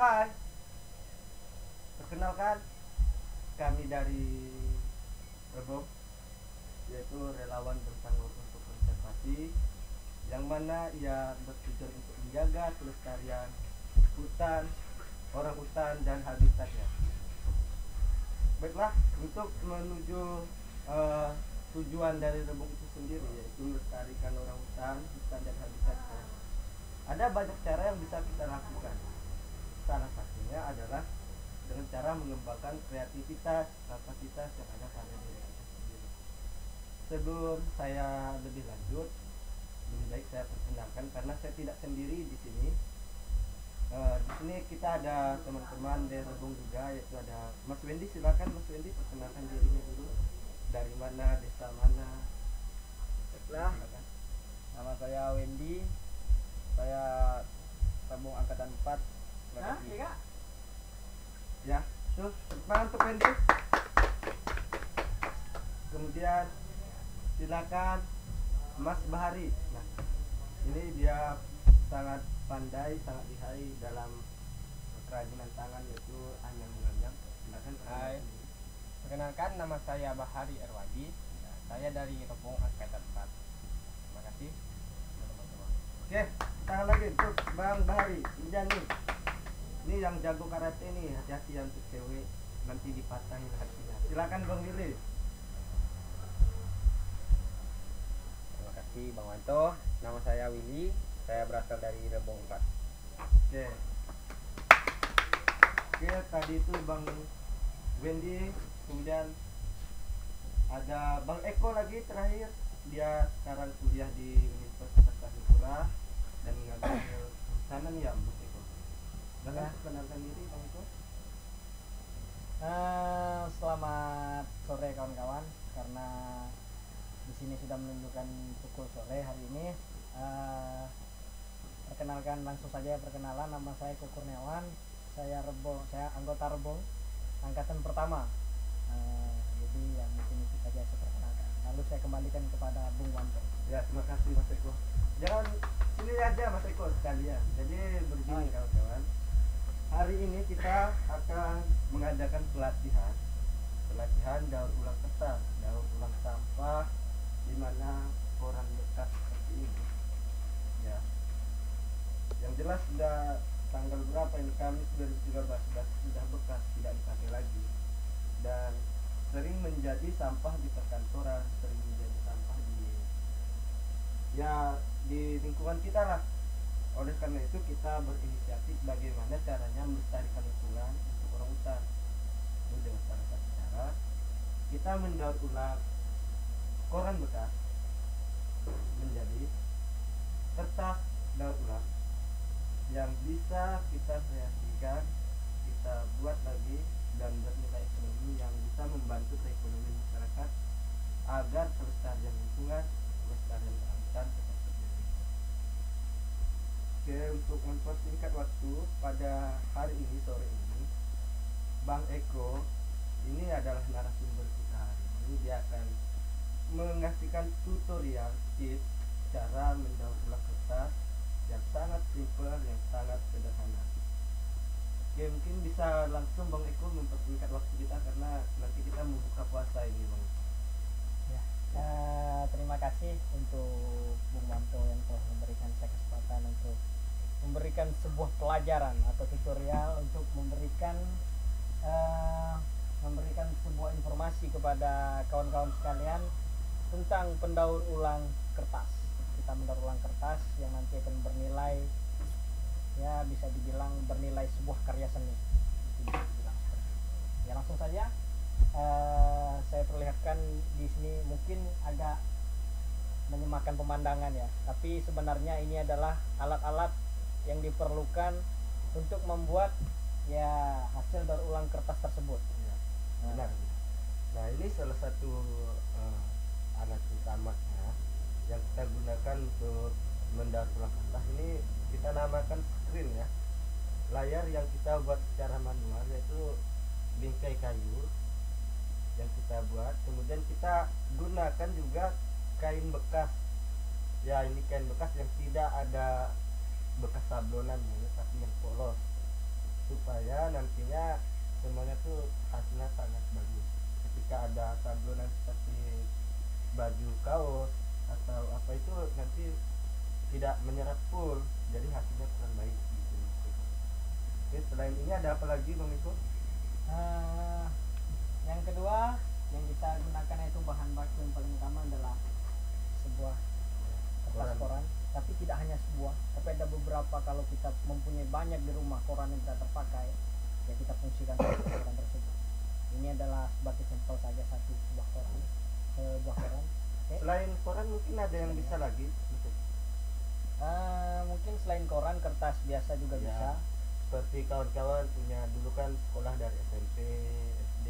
Hai, perkenalkan kami dari Rebom, yaitu relawan bertanggung untuk konservasi, yang mana ia bertujuan untuk menjaga kelestarian hutan, orang hutan dan habitatnya. Baiklah, untuk menuju eh, tujuan dari Rebom itu sendiri, yaitu melestarikan orang hutan, hutan dan habitatnya. Ada banyak cara yang bisa kita lakukan. Salah satunya adalah dengan cara mengembangkan kreativitas, kapasitas yang ada pada diri kita sendiri. Sebelum saya lebih lanjut, lebih baik saya perkenalkan karena saya tidak sendiri di sini. Di sini kita ada teman-teman dari Rebung juga, yaitu ada Mas Wendy. Silakan Mas Wendy, perkenalkan dirinya dulu. Dari mana, desa mana? Baiklah, Silakan. nama saya Wendy. Saya tabung angkatan 4. Terima kasih. Ya, tuh tangan untuk Wendy. Kemudian silakan Mas Bahari. Nah, ini dia sangat pandai, sangat lihai dalam kerajinan tangan, yaitu anyang menganyam. Silakan Hai. Perkenalkan, nama saya Bahari Erwadi. Saya dari Rebung angkatan 4. Terima kasih teman-teman. Oke, tangan lagi untuk Bang Bahari. Kemudian nih, ini yang jago karate nih, hati-hati ya untuk cewek, nanti dipatahin kakinya. Silakan Bang Willy. Terima kasih Bang Wanto. Nama saya Willy. Saya berasal dari Rebung 4. Oke. Oke, tadi itu Bang Wendy, kemudian ada Bang Eko lagi terakhir. Dia sekarang kuliah di Universitas Tanjung dan mengambil kehutanan ya Bang Eko. Silakan perkenalkan diri Bang Eko. Selamat sore kawan-kawan, karena di sini sudah menunjukkan pukul sore hari ini. Perkenalkan langsung saja, perkenalan, nama saya Kurniawan. Saya anggota Rebong angkatan pertama. Jadi yang mungkin itu saja saya perkenalkan. Lalu saya kembalikan kepada Bung Wanto. Ya, terima kasih Mas Eko. Jangan sini aja Mas Eko sekalian. Jadi begini kawan-kawan. Hari ini kita akan mengadakan pelatihan daur ulang kertas, daur ulang sampah, di mana koran bekas seperti ini. Ya. Yang jelas sudah tanggal berapa ini, Kamis 2013, sudah bekas, tidak dipakai lagi. Dan sering menjadi sampah di perkantoran, sering menjadi sampah di lingkungan kita lah. Oleh karena itu kita berinisiatif bagaimana caranya melestarikan lingkungan untuk orang hutan. Itu dengan salah satu cara kita mendaur ulang koran bekas menjadi kertas daur ulang yang bisa kita kreasikan, kita buat lagi dan bernilai ekonomi yang bisa membantu perekonomian masyarakat agar kelestarian lingkungan, kelestarian kehabitan tetap terjaga. Oke, untuk mempersingkat waktu, pada hari ini, sore ini, Bang Eko ini adalah narasumber kita hari ini. Dia akan mengasihkan tutorial tips cara mendaur ulang kertas yang sangat simpel, yang sangat sederhana. Oke, mungkin bisa langsung Bang Eko mempersingkat waktu kita karena nanti kita membuka puasa ini Bang. Ya, terima kasih untuk Bung Wanto yang telah memberikan saya kesempatan untuk memberikan sebuah pelajaran atau tutorial untuk memberikan sebuah informasi kepada kawan-kawan sekalian tentang pendaur ulang kertas. Kita mendaur ulang kertas yang nanti akan bernilai, ya bisa dibilang bernilai sebuah karya seni. Bisa dibilang seperti itu. Ya langsung saja. Saya perlihatkan di sini mungkin agak menyemakkan pemandangan ya, tapi sebenarnya ini adalah alat-alat yang diperlukan untuk membuat ya hasil daur ulang kertas tersebut. Ya, benar. Nah, ini salah satu alat utamanya yang kita gunakan untuk mendaur ulang kertas. Ini kita namakan screen ya, layar yang kita buat secara manual, yaitu bingkai kayu yang kita buat. Kemudian kita gunakan juga kain bekas. Ya, ini kain bekas yang tidak ada bekas sablonannya, tapi yang polos. supaya nantinya semuanya tuh hasilnya sangat bagus. Ketika ada sablonan seperti baju kaos atau apa itu nanti tidak menyerap full, jadi hasilnya kurang baik gitu. Oke, selain ini ada apa lagi Bang Iko? Yang kedua yang kita gunakan itu bahan baku yang paling utama adalah sebuah kertas koran. Tapi tidak hanya sebuah, tapi ada beberapa. Kalau kita mempunyai banyak di rumah koran yang tidak terpakai, ya kita fungsikan koran tersebut. Ini adalah sebagai sampel saja satu buah koran. Oke. Selain koran mungkin ada yang bisa lagi. Mungkin selain koran, kertas biasa juga Ya, bisa. seperti kawan-kawan punya dulu kan sekolah dari SMP, SD,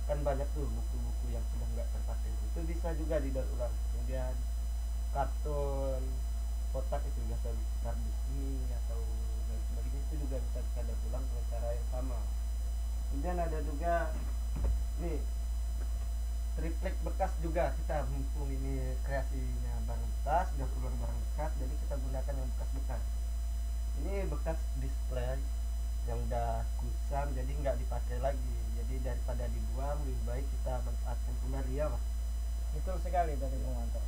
kan banyak tuh buku-buku yang sudah nggak terpakai, itu bisa juga didaur ulang. Kemudian karton kotak itu biasa kardus ini atau dan sebagainya, itu juga bisa kita daur ulang dengan cara yang sama. Kemudian ada juga nih triplek bekas juga, kita mumpung ini kreasinya barang bekas, daur ulang barang bekas, jadi kita gunakan yang bekas-bekas. Ini bekas display yang udah kusam jadi nggak dipakai lagi, jadi daripada dibuang lebih baik kita manfaatkan kembali ya Mas. Betul sekali dari Bung Wanto.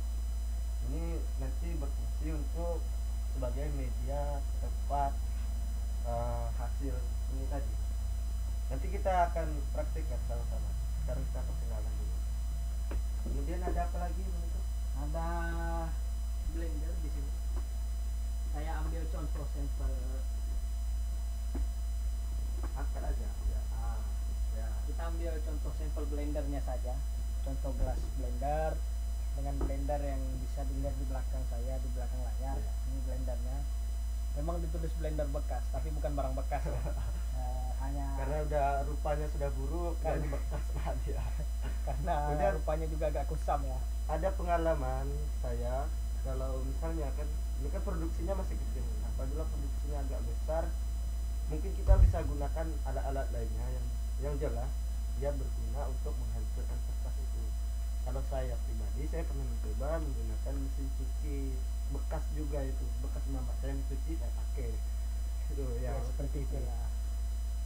Ini nanti berfungsi untuk sebagai media tempat hasil ini tadi. Nanti kita akan praktikkan sama-sama. Sekarang kita perkenalan dulu. Kemudian ada apa lagi begitu? Ada blender di sini. Saya ambil contoh sampel. Angkat aja. Ya. Ya. Kita ambil contoh sampel blendernya saja. Contoh gelas blender dengan blender yang bisa dilihat di belakang saya, di belakang layar. Ya. Ini blendernya. Memang ditulis blender bekas, tapi bukan barang bekas ya. Hanya Karena udah rupanya sudah buruk dan bekas lah dia. karena Kemudian rupanya juga agak kusam ya. ada pengalaman saya, kalau misalnya kan ini kan produksinya masih kecil, apabila produksinya agak besar mungkin kita bisa gunakan alat-alat lainnya yang jelas dia berguna untuk menghancurkan kertas itu. Kalau saya pribadi, saya pernah mencoba menggunakan mesin cuci bekas juga, itu bekas mama saya mencuci saya pakai itu Ya, seperti itu ya.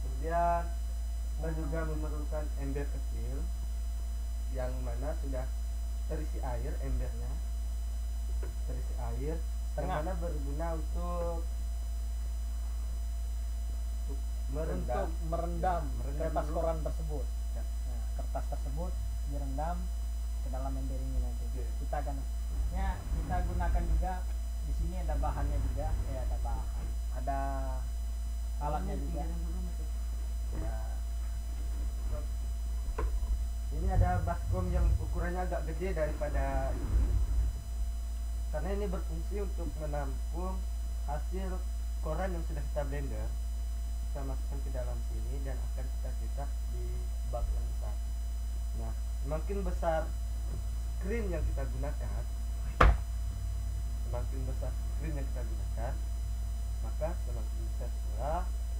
Kemudian kita juga memerlukan ember kecil yang mana sudah terisi air, embernya terisi air, yang Setengah. mana berguna untuk merendam, Untuk merendam kertas dulu. koran tersebut. Ya. Nah, kertas tersebut direndam ke dalam ember ini nanti. Oke. Kita akan kita gunakan juga di sini ada bahannya juga, ada bahan, ada alatnya juga. Ya. Ini ada baskom yang ukurannya agak gede daripada ini, karena ini berfungsi untuk menampung hasil koran yang sudah kita blender. Kita masukkan ke dalam sini dan akan kita cetak di bak yang besar. Nah, semakin besar screen yang kita gunakan, maka semakin besar pula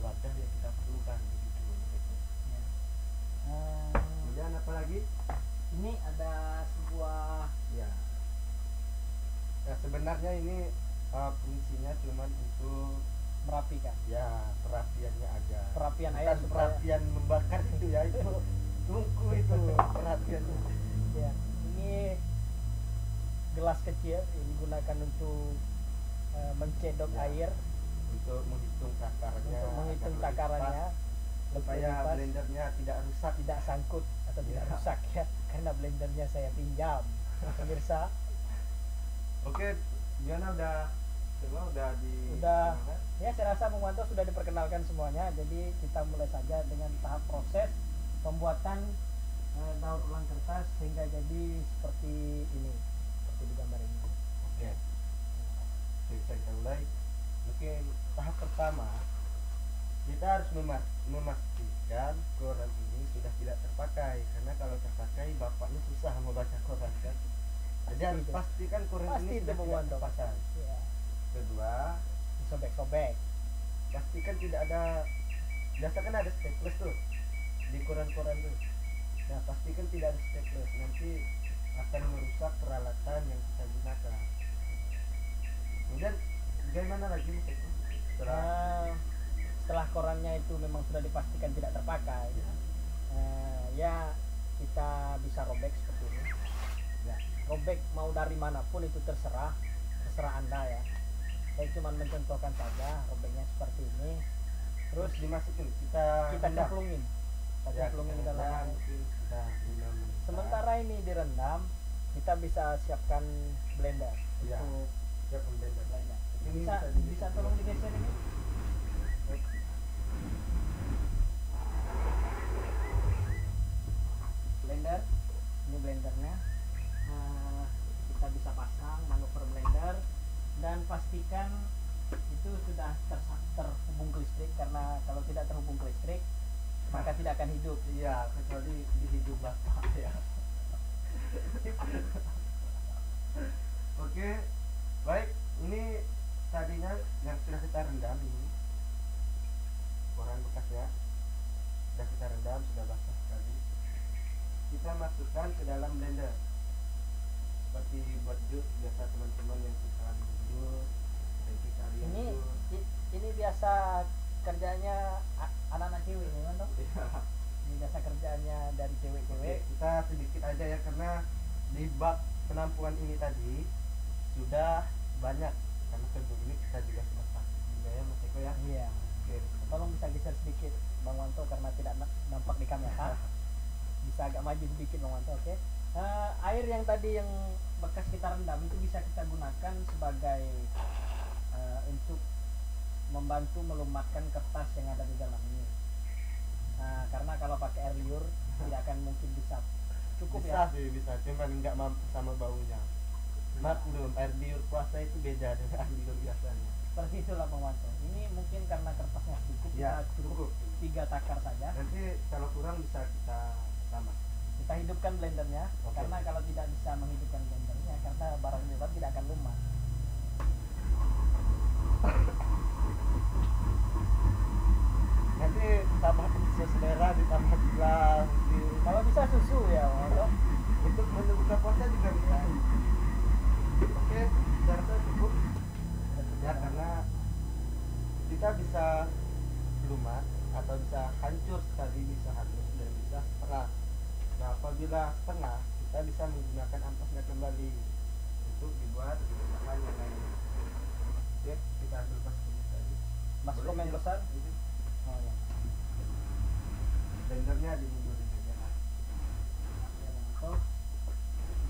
wadah yang kita perlukan begitu. Ya. Kemudian apa lagi? Ini ada sebuah Ya, sebenarnya ini fungsinya cuma untuk merapikan, ya perapiannya aja. perapian Bukan air supaya perapian membakar itu ya, itu tungku itu perapiannya. ya. Ini gelas kecil yang digunakan untuk mencedok Ya. air, Untuk menghitung takarannya, untuk menghitung agar lebih takarannya pas, supaya lebih pas, blendernya tidak rusak. tidak sangkut atau tidak Ya. rusak ya, karena blendernya saya pinjam pemirsa. Oke, gimana udah semua udah Udah. Ya, saya rasa Bung Wanto sudah diperkenalkan semuanya, jadi kita mulai saja dengan tahap proses pembuatan daur ulang kertas sehingga jadi seperti ini, seperti di gambar ini. Oke. Oke, bisa kita mulai. Mungkin tahap pertama kita harus memastikan koran ini sudah tidak terpakai, karena kalau terpakai bapaknya susah membaca koran kan. Jadi Pasti harus itu. pastikan koran Pasti ini itu, sudah Bung tidak Wanto. terpakai. Ya, Kedua, disobek-sobek. pastikan tidak ada, biasa kan ada staples tuh di koran-koran tuh. Nah, pastikan tidak ada staples, nanti akan merusak peralatan yang kita gunakan. Kemudian bagaimana lagi Mas Eko? Setelah Nah, setelah korannya itu memang sudah dipastikan tidak terpakai, ya kita bisa robek seperti ini. Ya, robek mau dari manapun itu terserah Anda ya. Saya cuma mencontohkan saja robeknya seperti ini. Terus dimasukin kita rendam. cemplungin. Kita Ya, cemplungin ke kita dalam. rendam, mungkin kita rendam menit. Sementara ini direndam, kita bisa siapkan blender Ya, untuk siap blender. blender. Ini Bisa tolong digeser ini? Blender, ini blendernya. Kita bisa pasang manuver blender dan pastikan itu sudah terhubung ke listrik, karena kalau tidak terhubung ke listrik maka tidak akan hidup. Iya, kecuali di hidup bapak ya. Oke, baik. Ini tadinya yang sudah kita rendam ini koran bekas ya. Sudah kita rendam, sudah basah sekali. Kita masukkan ke dalam blender. Seperti buat jus biasa teman-teman yang suka minum jus, vegetarian Ini jus. ini biasa kerjanya anak-anak cewek ya kan toh? Iya. Ini biasa kerjaannya dari Oke, cewek-cewek. kita sedikit aja ya, karena di bak penampungan ini tadi sudah banyak, karena kedua ini kita juga sudah pakai juga ya Mas Eko ya. Iya. Oke. Tolong bisa geser sedikit Bang Wanto karena tidak nampak di kamera. Bisa agak maju sedikit Bang Wanto, oke. Air yang tadi yang bekas kita rendam itu bisa kita gunakan sebagai untuk membantu melumatkan kertas yang ada di dalam ini. Karena kalau pakai air liur tidak akan mungkin bisa cukup Bisa ya. sih, bisa, cuman nggak mampu sama baunya. Maklum, air liur puasa itu beda dengan air liur biasanya. Seperti itulah Bang Wanto. Ini mungkin karena kertasnya sedikit, Ya, kita cukup 3 takar saja. Nanti kalau kurang bisa kita tambah. Kita hidupkan blendernya. Oke. Karena kalau tidak bisa menghidupkan blendernya, karena barang di dalam tidak akan lumat. Nanti tambah sesuai selera, ditambah gula mungkin. Kalau bisa susu ya Bang Wanto. Untuk menu buka puasa juga bisa. Oke, saya rasa cukup ya, karena kita bisa lumat atau bisa hancur sekali, bisa hangus dan bisa setengah. Nah, apabila setengah, kita bisa menggunakan ampasnya kembali untuk dibuat bahan yang lain. Oke, kita ambil baskom tadi. Baskom yang besar. Oh ya. Blendernya dimundurin aja. Ya, Bang Wanto.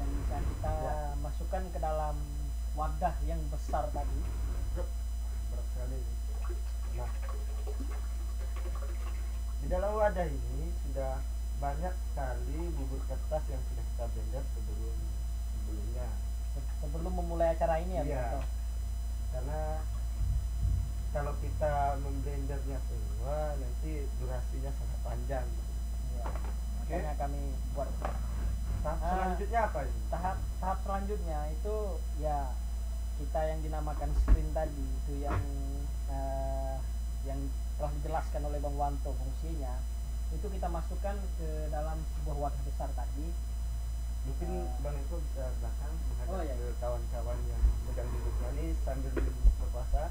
Dan bisa kita Ya. masukkan ke dalam wadah yang besar tadi. Berat sekali ini. Nah, di dalam wadah ini sudah banyak sekali bubur kertas yang sudah kita blender sebelumnya. Sebelum memulai acara ini ya Bang Iya. Wanto. Karena kalau kita memblendernya semua nanti durasinya sangat panjang. Iya. Makanya kami buat Tahap Ah. selanjutnya apa ini? tahap selanjutnya itu ya kita yang dinamakan screen tadi itu yang telah dijelaskan oleh Bang Wanto fungsinya, itu kita masukkan ke dalam sebuah wadah besar tadi. Mungkin Bang Eko bisa belakang menghadap Oh, iya. ke kawan-kawan yang sedang duduk manis sambil berpuasa.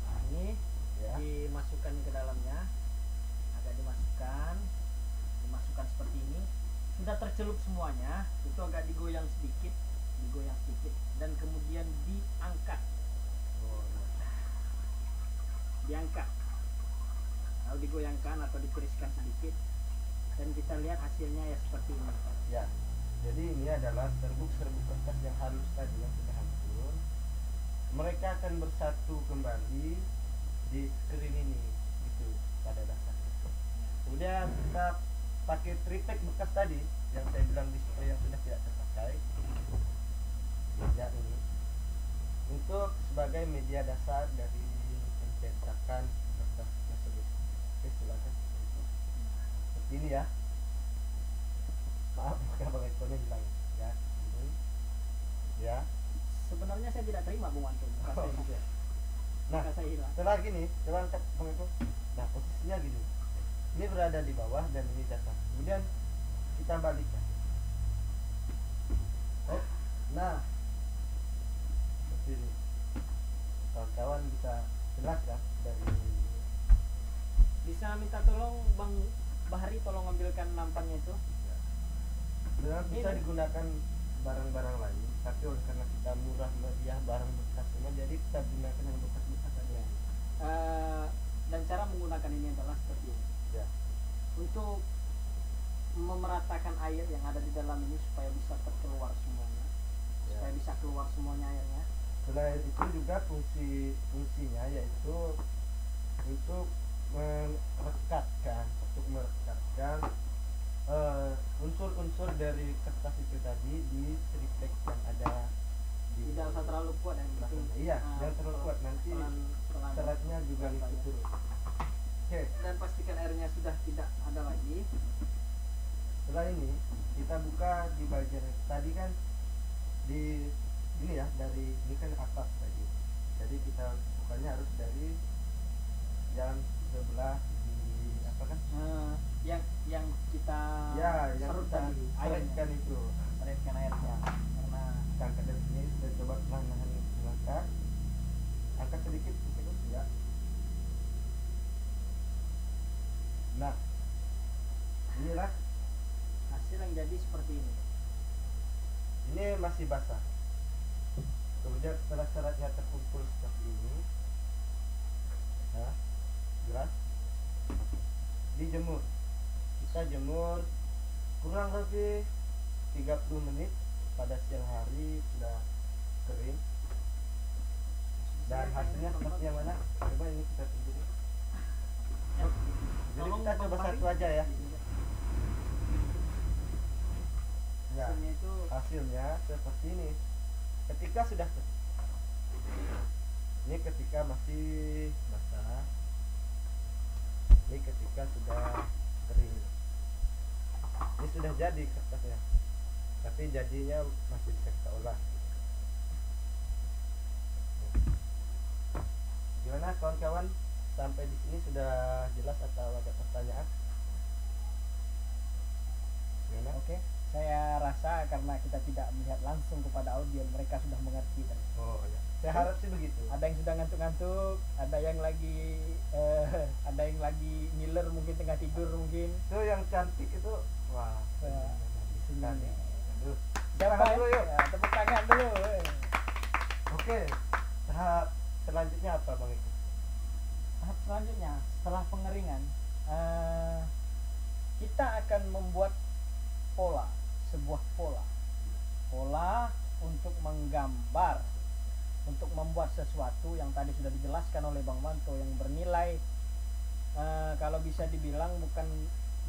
Nah, ini Ya. dimasukkan ke dalamnya, agak dimasukkan seperti ini. Sudah tercelup semuanya, itu agak digoyang sedikit dan kemudian diangkat. Oh, iya. Diangkat lalu digoyangkan atau ditiriskan sedikit dan kita lihat hasilnya ya seperti ini. Ya, jadi ini adalah serbuk-serbuk kertas yang halus tadi yang sudah hancur. Mereka akan bersatu kembali di screen ini, gitu pada dasarnya. Kemudian kita pakai tripack bekas tadi yang saya bilang display yang sudah tidak terpakai, meja ini, untuk sebagai media dasar dari pencetakan kertas tersebut. Oke, silakan. Seperti ini ya. Maaf Bang Eko nya hilang ya. Ini. Ya. Sebenarnya saya tidak terima Bung Wanto, bukan saya juga. Nah, Bukan saya hilang. setelah gini, coba angkat Bang Eko. Nah, posisinya gini. Ini berada di bawah dan ini di atas. Kemudian kita balikkan. Oh, nah, seperti ini. Kawan-kawan bisa jelas kan dari Bisa minta tolong Bang Bahari, tolong ambilkan nampannya itu. Sebenarnya bisa Ini. digunakan barang-barang lain, tapi oleh karena kita murah meriah barang bekas semua, jadi kita gunakan yang bekas-bekas aja. Dan cara menggunakan ini adalah seperti ini. Ya. Untuk memeratakan air yang ada di dalam ini supaya bisa terkeluar semuanya, Ya. supaya bisa keluar semuanya airnya. Selain itu juga fungsinya yaitu untuk merekatkan unsur-unsur dari kertas itu tadi di triplek yang ada di Tidak usah terlalu kuat yang penting. Iya, jangan terlalu kuat, nanti pelan- seratnya juga pelan ikut saja. turun. Oke, Dan pastikan airnya sudah tidak ada lagi. setelah ini kita buka di bagian tadi kan di ini ya, dari ini kan atas tadi, jadi kita bukanya harus dari yang sebelah di apa kan Yang kita ya, yang serut kita tadi seretkan airnya, itu. seretkan airnya karena Kita angkat dari sini, kita coba perlahan-lahan mengangkat, angkat sedikit sekut ya. Nah, inilah, hasil yang jadi seperti ini. ini masih basah. Kemudian setelah seratnya terkumpul seperti ini, nah, jelas, dijemur. Kita jemur kurang lebih 30 menit. Pada siang hari sudah kering. Dan hasilnya seperti yang mana? Coba ini kita tunggu dulu. Jadi Tolong kita coba Bang satu Bahari. aja ya. Ya, Hasilnya itu hasilnya seperti ini. Ketika sudah ini ketika masih basah, ini ketika sudah kering. Ini sudah jadi kertasnya, tapi jadinya masih bisa kita olah. Gimana kawan-kawan? Sampai di sini sudah jelas atau ada pertanyaan? Gimana? oke. Saya rasa karena kita tidak melihat langsung kepada audio, mereka sudah mengerti tadi. Oh ya, saya harap sih begitu. Ada yang sudah ngantuk-ngantuk, ada yang lagi ngiler, mungkin tengah tidur mungkin. Itu yang cantik itu, wah, Ya, sekali. Aduh. Siapa Istirahat dulu yuk. ya? Tepuk tangan dulu. Oke, tahap selanjutnya apa Bang Eko? Tahap selanjutnya setelah pengeringan, kita akan membuat sebuah pola untuk menggambar, untuk membuat sesuatu yang tadi sudah dijelaskan oleh Bang Manto, yang bernilai, kalau bisa dibilang bukan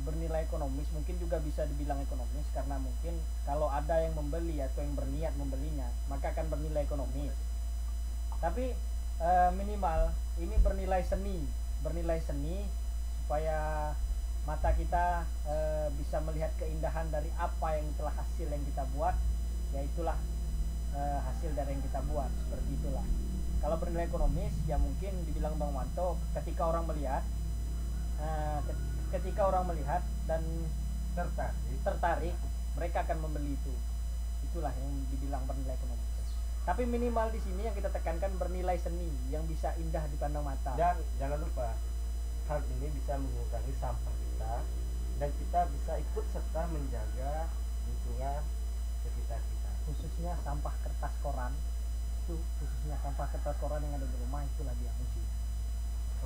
bernilai ekonomis, mungkin juga bisa dibilang ekonomis, karena mungkin kalau ada yang membeli atau yang berniat membelinya, maka akan bernilai ekonomis. Tapi minimal ini bernilai seni supaya mata kita bisa melihat keindahan dari apa yang telah hasil yang kita buat, yaitulah hasil dari yang kita buat, seperti itulah. Kalau bernilai ekonomis ya mungkin dibilang Bang Manto, ketika orang melihat dan tertarik, mereka akan membeli itu. Itulah yang dibilang bernilai ekonomis. Tapi minimal di sini yang kita tekankan bernilai seni, yang bisa indah dipandang mata. Dan jangan lupa, hal ini bisa mengurangi sampah kita, dan kita bisa ikut serta menjaga lingkungan sekitar kita. Khususnya sampah kertas koran, yang ada di rumah, itulah dia fungsi.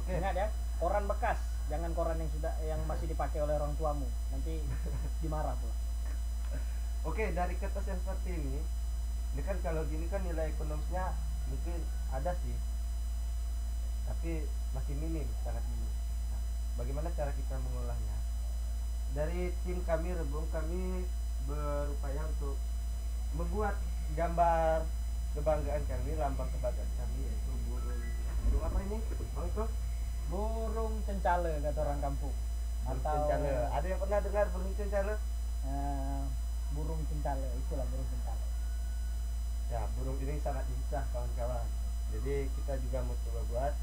Oke. Ingat ya, koran bekas, jangan koran yang masih dipakai oleh orang tuamu, nanti dimarah pula. Oke, dari kertas yang seperti ini kan kalau gini kan nilai ekonomisnya mungkin ada sih, tapi masih minim, sangat minim. Nah, bagaimana cara kita mengolahnya? Dari tim kami Rebung, kami berupaya untuk membuat gambar kebanggaan kami, lambang kebanggaan kami, yaitu burung apa ini? Bang itu? Burung cencale kata orang kampung. Burung Atau cencale. Ada yang pernah dengar burung cencale? Burung cencale, itulah burung cencale. Ya, burung ini sangat lincah kawan-kawan. Jadi kita juga mau coba buat.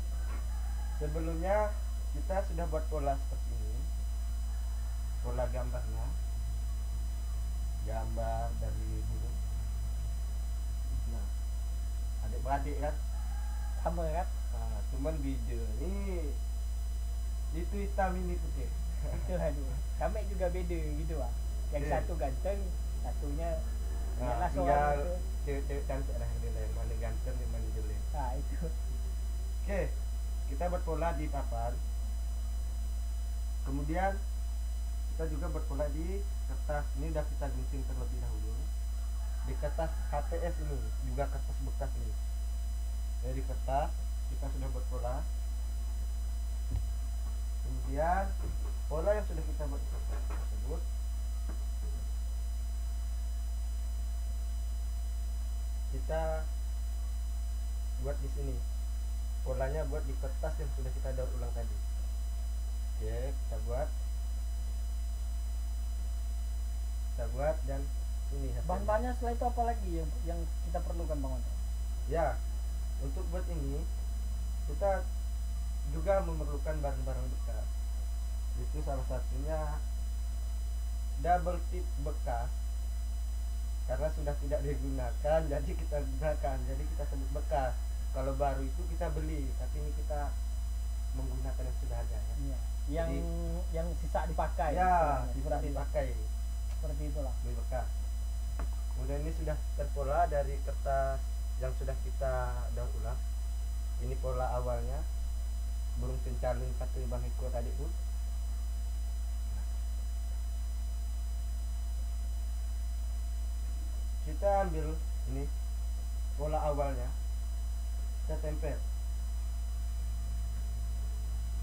Sebelumnya kita sudah buat pola seperti ini. Pola gambarnya, gambar dari burung. Nah, adik-adik kan. Sama kan? Nah, cuman video ini Itu hitam ini putih. Itu aduh. Kami juga beda gitu lah. Yang Iya. satu ganteng, satunya Nah, lihatlah tinggal seorang itu. cewek-cewek cantik lah yang nilai mana ganteng yang mana jelek. Nah, itu. Oke, kita berpola di papan. Kemudian kita juga berpola di kertas. Ini udah kita gunting terlebih dahulu. Di kertas HTS ini, juga kertas bekas ini. Jadi kertas kita sudah berpola. Kemudian pola yang sudah kita buat tersebut kita buat di sini. Polanya buat di kertas yang sudah kita daur ulang tadi. Oke, kita buat dan ini hasilnya. Bahan-bahannya setelah itu apa lagi yang kita perlukan Bang Wanto? Ya, untuk buat ini kita juga memerlukan barang-barang bekas. Itu salah satunya double tip bekas. Karena sudah tidak digunakan, jadi kita gunakan. Jadi kita sebut bekas. Kalau baru itu kita beli, tapi ini kita menggunakan yang sudah ada ya. Iya. Yang sisa dipakai. Ya, istilahnya. tidak dipakai. Seperti itulah. Beli bekas. Kemudian ini sudah terpola dari kertas yang sudah kita daur ulang. Ini pola awalnya, burung pencalin kata Bang Eko tadi tuh. Kita ambil ini pola awalnya, kita tempel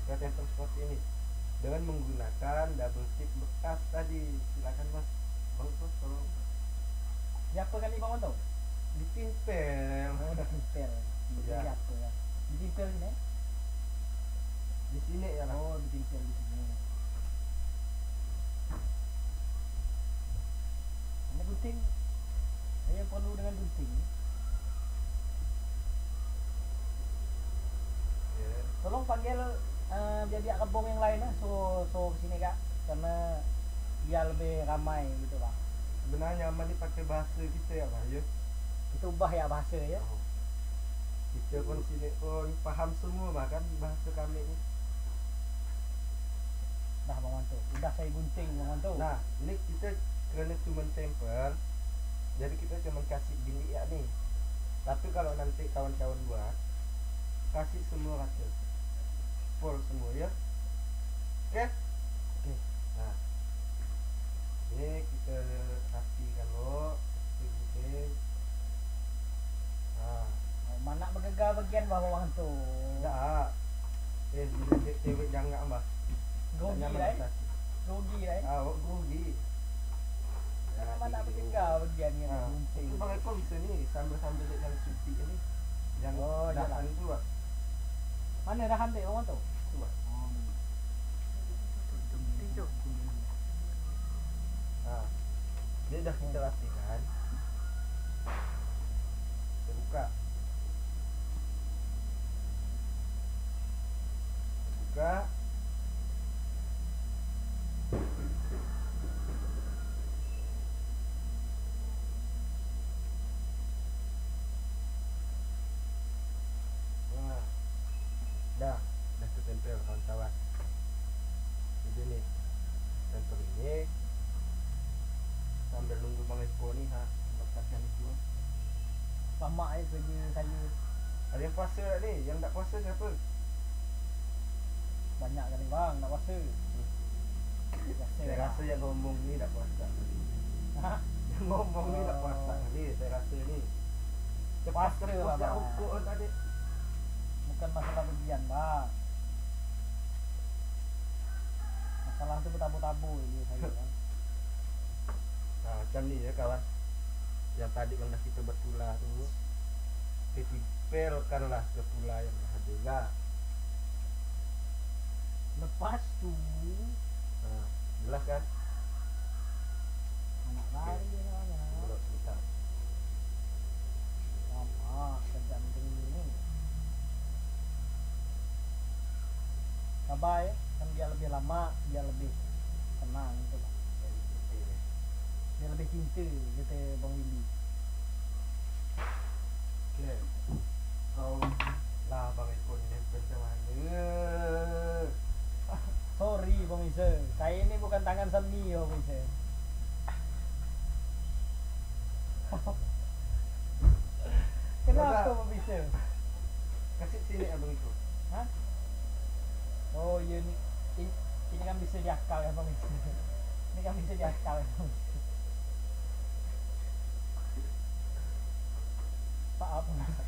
seperti ini dengan menggunakan double tip bekas tadi. Silakan Mas Bang foto. Siapa kali Bang Wanto? Ditimpel Oh, ditimpel. Ya. Siapa ya? Ditimpel ini? di sini ya lah. Oh, ditimpel di sini. Ini gunting. Saya perlu dengan gunting. Ya. Tolong panggil biar kebong yang lain ya, so kesini Kak, karena biar lebih ramai gitu Pak. Sebenarnya nyaman nih pakai bahasa kita ya Pak ya. Kita ubah ya bahasa ya. Oh. Kita pun sini pun paham semua makan bahasa kami ini. Nah Bang Wanto, udah saya gunting Bang Wanto. Nah, ini kita karena cuma tempel, jadi kita cuma kasih gini ya nih. Tapi kalau nanti kawan-kawan buat, kasih semua rata, full semua ya. Oke? Oke. Nah, ini kita rapikan lo, gunting. Nah, Oh, mana bergegar bagian Bang Wanto? enggak. Bila cewek jangan mbak. Grogi Nyaman lah. kasih. Grogi lah. Grogi. Mana ini bergegar bagian yang Nah, gunting. itu Bang Eko bisa nih sambil yang suci ini, yang Oh, dahan iyalah. itu Pak. Mana dah hantik Bang Wanto? Itu Pak. Nah, ini udah kita rapikan. Kita buka. Buka. Nah, dah ketempel kawan-kawan. Jadi nih, tempel ini sambil nunggu Bang Eko nih lekatkan itu. Lama ya kerja saya. Ada yang puasa tak ni? Yang tak puasa siapa? Banyak kali Bang, nak puasa. Biasa Saya lah. rasa yang ngomong ni tak puasa. Hah? Yang ngomong ni tak puasa ni, saya rasa ni. Puasa lah, tak Bang. rukuk tadi. Bukan masalah bagian Bang. Masalah tu bertabu-tabu ini saya Bang. Nah, macam ni ya kawan. Yang tadi yang dah kita berpula tu, ditempelkanlah ke pula yang dah ada lah. Lepas tu Nah, jelas kan? anak lari namanya. Belok kita. Lama kerjaan begini. Sabar ya, kan dia lebih lama, dia lebih tenang gitu Bang. Jadi putih ni. Dia lebih cinta kata Bang Willy. Okey. Kau lah Bang Eko ni nempel macam mana? pemirsa. Saya ini bukan tangan seni ya pemirsa. Kenapa Udah. pemirsa? Kasih sini abang itu. Hah? Oh iya ini kan bisa diakal ya pemirsa. Ini kan bisa diakal ya pemirsa. Maaf pemirsa.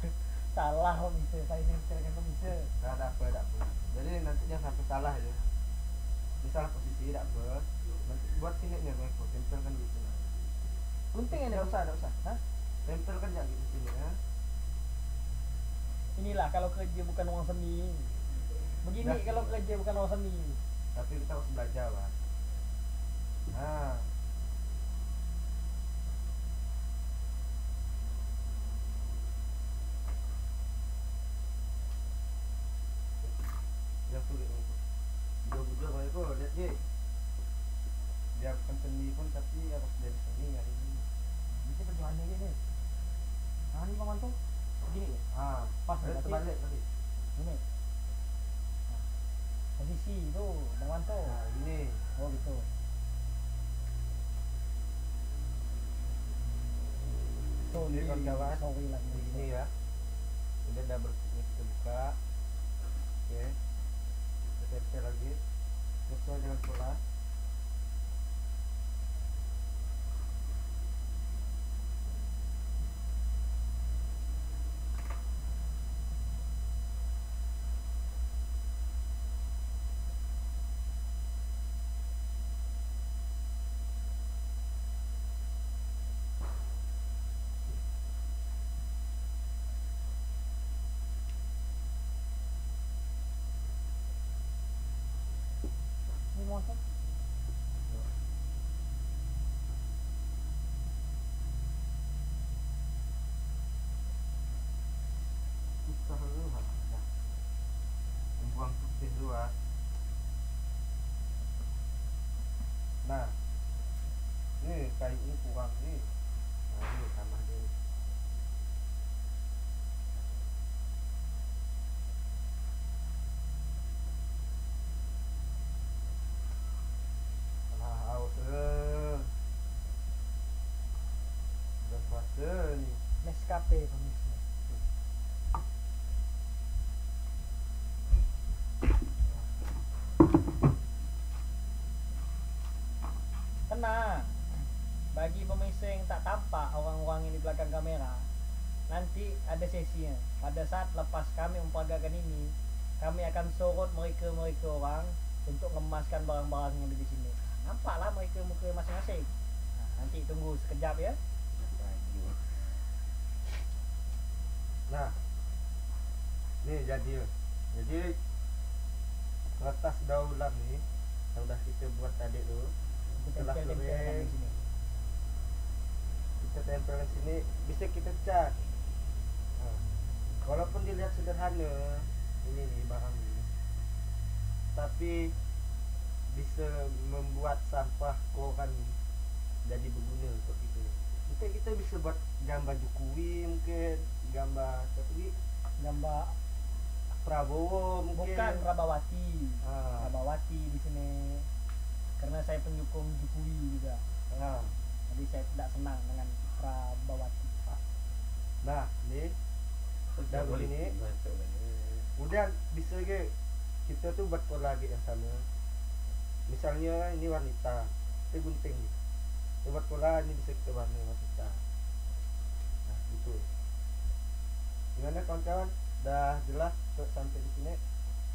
Salah pemirsa. Saya nempelkan pemirsa. Nggak ada apa, tidak apa. Jadi nanti jangan sampai salah ya. Ini salah posisi, tidak apa. Nanti buat sini nih bang itu, tempelkan di sini. Gunting ini. Tidak usah, tidak usah. Hah? Tempelkan aja di sini ya. Inilah kalau kerja bukan uang seni. Begini Dah. kalau kerja bukan uang seni. Tapi kita harus belajar lah. Nah, yang sulit itu. Bujur bang itu, lihat je. Dia bukan seni pun tapi harus jadi seni hari ini. Bisa perjuangan gini. Nah ini Bang Manto. Begini ya. Ah, Pas balik berarti. terbalik tadi. Ini. Nah, posisi itu Bang Manto. Nah, ini. Oh gitu. Jadi kawan-kawan, sorry lah di sini ya. Sudah ada bersihnya kita buka. Oke. Kita tempel lagi. Sesuai dengan pola. Ini Bang Manto. Susah dulu lah. Nah, membuang putih dulu ah. Nah, ini kayu ini kurang nih. Nah, ini tambah dulu. Nah, awas udah puasa nih. Nescafe pemirsa. Tenang. Bagi pemirsa yang tak tampak orang-orang ini di belakang kamera, nanti ada sesinya. Pada saat lepas kami memperagakan ini, kami akan sorot mereka orang untuk mengemaskan barang-barang yang ada di sini. Nampaklah mereka muka masing-masing. Nah, nanti tunggu sekejap ya. Nah, nih jadi kertas daun ulang nih yang udah kita buat tadi tuh, Kita setelah tempel-tempelkan kering di sini. kita tempelkan sini, bisa kita cat. Nah, walaupun dilihat sederhana ini nih barang ini, tapi bisa membuat sampah koran jadi berguna untuk kita bisa buat gambar Jokowi mungkin, gambar tapi Gambar Prabowo mungkin. bukan Prabawati. Ah. Prabawati di sini. Karena saya pendukung Jokowi juga. Nah, Jadi saya tidak senang dengan Prabawati. nah nih udah begini, udah bisa ke kita tuh buat pola lagi yang sama. Misalnya ini wanita, kita gunting nih. Kita buat pola ini bisa kita warnai wanita. Nah gitu. Gimana kawan-kawan? Udah jelas tuh sampai di sini.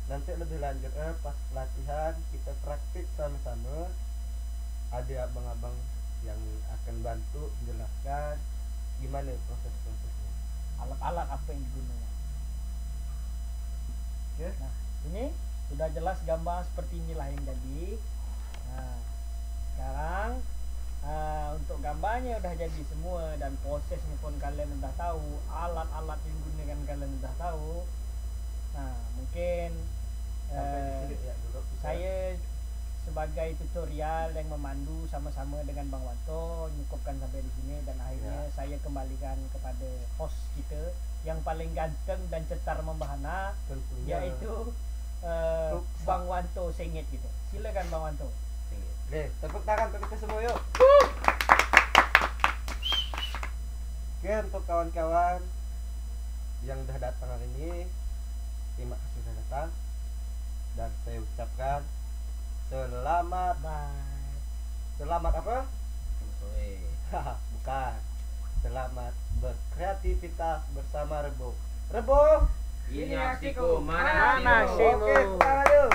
Nanti lebih lanjut pas latihan kita praktik sama-sama. Ada abang-abang yang akan bantu menjelaskan gimana proses-prosesnya. Alat-alat apa yang digunakan. Oke? Nah, ini sudah jelas gambar seperti inilah yang jadi. Nah, sekarang untuk gambarnya udah jadi semua dan prosesnya pun kalian udah tahu, alat-alat yang digunakan kalian udah tahu. Nah, mungkin Sampai di sini ya dulu. saya sebagai tutorial yang memandu sama-sama dengan Bang Wanto nyukupkan sampai di sini dan akhirnya Ya. saya kembalikan kepada host kita yang paling ganteng dan cetar membahana, Tentunya yaitu Bang Wanto Sengit gitu. Silakan Bang Wanto. Oke, tepuk tangan untuk kita semua yuk. Oke, untuk kawan-kawan yang udah datang hari ini, terima kasih sudah datang. Dan saya ucapkan selamat Bye. selamat apa? Bukan. Selamat berkreativitas bersama Rebung. Rebung. Ini aksiku, Mana mana aksimu? aksimu? Oke, tepuk tangan yuk.